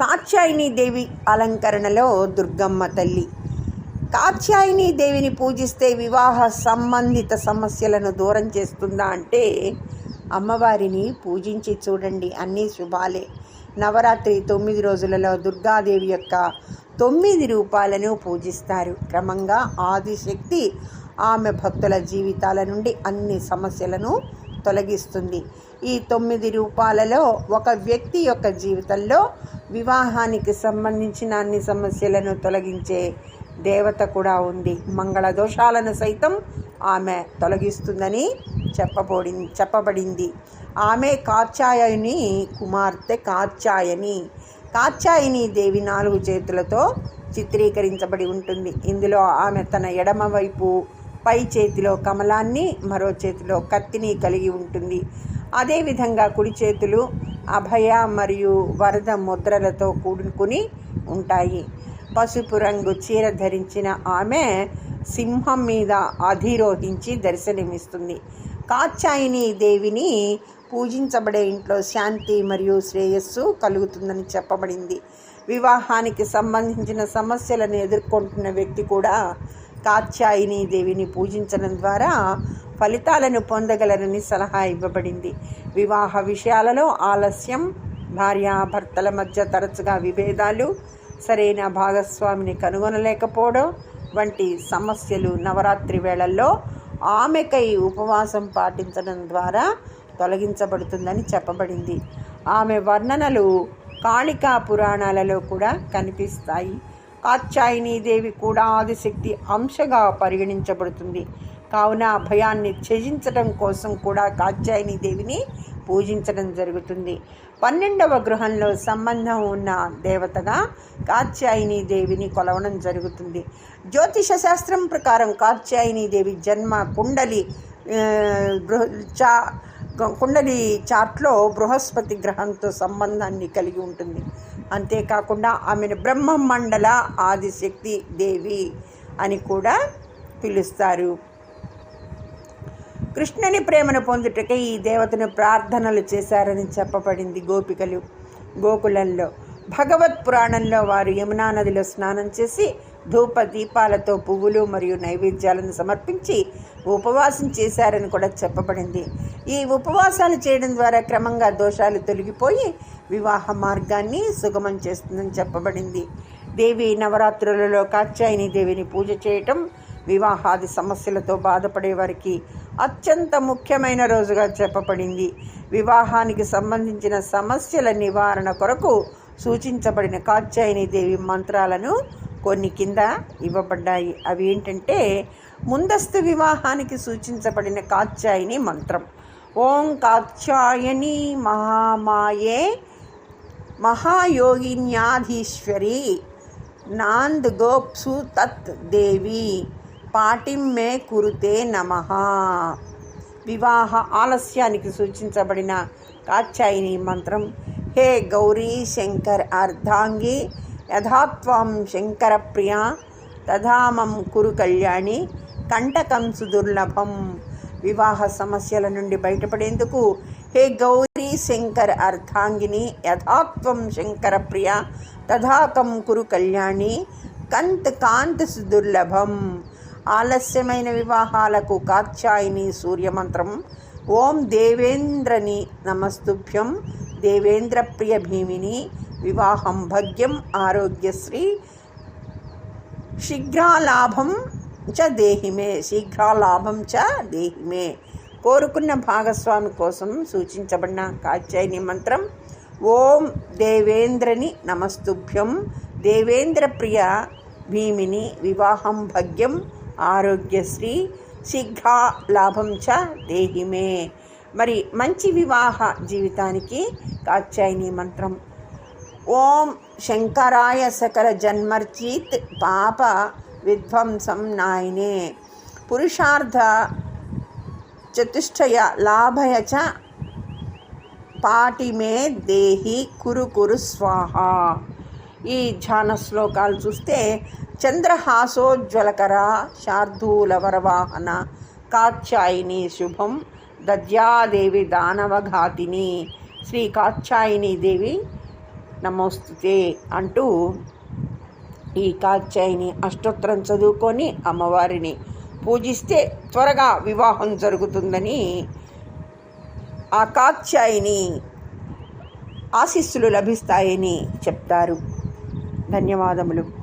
కాత్యాయని దేవి అలంకరణలో దుర్గమ్మ తల్లి. కాత్యాయని దేవిని పూజిస్తే వివాహ సంబంధిత సమస్యలను దూరం చేస్తుందా అంటే అమ్మవారిని పూజించి చూడండి, అన్నీ శుభాలే. నవరాత్రి 9 రోజులలో దుర్గాదేవి యొక్క 9 రూపాలను పూజిస్తారు. క్రమంగా ఆదిశక్తి ఆమె భక్తుల జీవితాల నుండి అన్ని సమస్యలను తొలగిస్తుంది. ఈ 9 రూపాలలో ఒక వ్యక్తి యొక్క జీవితంలో వివాహానికి సంబంధించిన అన్ని సమస్యలను తొలగించే దేవత కూడా ఉంది. మంగళ దోషాలను సైతం ఆమె తొలగిస్తుందని చెప్పబడింది. ఆమె కాత్యాయని కుమార్తె కాత్యాయని దేవి 4 చేతులతో చిత్రీకరించబడి ఉంటుంది. ఇందులో ఆమె తన ఎడమ వైపు పై చేతిలో కమలాన్ని, మరో చేతిలో కత్తిని కలిగి ఉంటుంది. అదేవిధంగా కుడి చేతులు అభయ మరియు వరద ముద్రలతో కూడుకుని ఉంటాయి. పసుపు రంగు చీర ధరించిన ఆమె సింహం మీద అధిరోహించి దర్శనమిస్తుంది. కాత్యాయని దేవిని పూజించబడే ఇంట్లో శాంతి మరియు శ్రేయస్సు కలుగుతుందని చెప్పబడింది. వివాహానికి సంబంధించిన సమస్యలను ఎదుర్కొంటున్న వ్యక్తి కూడా కాత్యాయని దేవిని పూజించడం ద్వారా ఫలితాలను పొందగలరని సలహా ఇవ్వబడింది. వివాహ విషయాలలో ఆలస్యం, భార్యాభర్తల మధ్య తరచుగా విభేదాలు, సరైన భాగస్వామిని కనుగొనలేకపోవడం వంటి సమస్యలు నవరాత్రి వేళల్లో ఆమెకై ఉపవాసం పాటించడం ద్వారా తొలగించబడుతుందని చెప్పబడింది. ఆమె వర్ణనలు కాళికా పురాణాలలో కూడా కనిపిస్తాయి. కాత్యాయని దేవి కూడా ఆదిశక్తి అంశగా పరిగణించబడుతుంది. కావున భయాన్ని త్యజించడం కోసం కూడా కాత్యాయని దేవిని పూజించడం జరుగుతుంది. 12వ గృహంలో సంబంధం ఉన్న దేవతగా కాత్యాయని దేవిని కొలవడం జరుగుతుంది. జ్యోతిష శాస్త్రం ప్రకారం కాత్యాయని దేవి జన్మ కుండలి చార్ట్లో బృహస్పతి గ్రహంతో సంబంధాన్ని కలిగి ఉంటుంది. అంతేకాకుండా ఆమెను బ్రహ్మమండల ఆదిశక్తి దేవి అని కూడా పిలుస్తారు. కృష్ణుని ప్రేమను పొందుటకై ఈ దేవతను ప్రార్థనలు చేశారని చెప్పబడింది. గోపికలు గోకులంలో భగవత్ పురాణంలో వారు యమునా నదిలో స్నానం చేసి ధూప దీపాలతో పువ్వులు మరియు నైవేద్యాలను సమర్పించి ఉపవాసం చేశారని కూడా చెప్పబడింది. ఈ ఉపవాసాలు చేయడం ద్వారా క్రమంగా దోషాలు తొలగిపోయి వివాహ మార్గాన్ని సుగమం చేస్తుందని చెప్పబడింది. దేవి నవరాత్రులలో కాత్యాయని దేవిని పూజ చేయటం వివాహాది సమస్యలతో బాధపడే వారికి అత్యంత ముఖ్యమైన రోజుగా చెప్పబడింది. వివాహానికి సంబంధించిన సమస్యల నివారణ కొరకు సూచించబడిన కాత్యాయని దేవి మంత్రాలను కొన్ని కింద ఇవ్వబడ్డాయి. అవి ఏంటంటే, ముందస్తు వివాహానికి సూచించబడిన కాత్యాయని మంత్రం: ఓం కాత్యాయని మహామాయే మహాయోగిన్యాధీశ్వరి నాంద్ గోప్సు తత్ దేవి పాటిం మే కురుతే నమః. వివాహ ఆలస్యానికి సూచించబడిన కాత్యాయని మంత్రం: హే గౌరీ శంకర్ అర్ధాంగి యథాత్వం శంకర ప్రియా తథామం కురు కళ్యాణి కంటకం సుదుర్లభం. వివాహ సమస్యల నుండి బయటపడేందుకు హే గౌరీ శంకర్ అర్ధాంగిని యథాత్వం శంకర ప్రియ తథాకం కురు కళ్యాణి కాంత్ సుదుర్లభం. ఆలస్యమైన వివాహాలకు కాత్యాయని సూర్యమంత్రం: ఓం దేవేంద్రని నమస్తుభ్యం దేవేంద్ర ప్రియ భీమిని వివాహం భాగ్యం ఆరోగ్యశ్రీ శీఘ్రాలాభం చ దేహిమే. కోరుకున్న భాగస్వామి కోసం సూచించబడిన కాత్యాయని మంత్రం: ఓం దేవేంద్రని నమస్తుభ్యం దేవేంద్ర ప్రియ భీమిని వివాహం భాగ్యం ఆరోగ్యశ్రీ శీఘ్రాలాభం చ దేహిమే. మరి మంచి వివాహ జీవితానికి కాత్యాయని మంత్రం: ఓం శంకరాయ సకల జన్మర్చిత్ పాప విధ్వంసం నాయనే పురుషార్థ చతుష్టయ లాభయ చ పాటిమే దేహి కురు స్వాహ. ఈ ధ్యాన శ్లోకాలు చూస్తే చంద్రహాసోజ్వలకర శార్దూలవరవాహన కాత్యాయని శుభం దద్యాదేవి దానవఘాతిని. శ్రీ కాత్యాయని దేవి నమోస్తుతే అంటూ ఈ కాత్యాయని అష్టోత్తరం చదువుకొని అమ్మవారిని పూజిస్తే త్వరగా వివాహం జరుగుతుందని ఆ కాత్యాయని ఆశీస్సులు లభిస్తాయని చెప్తారు. ధన్యవాదములు.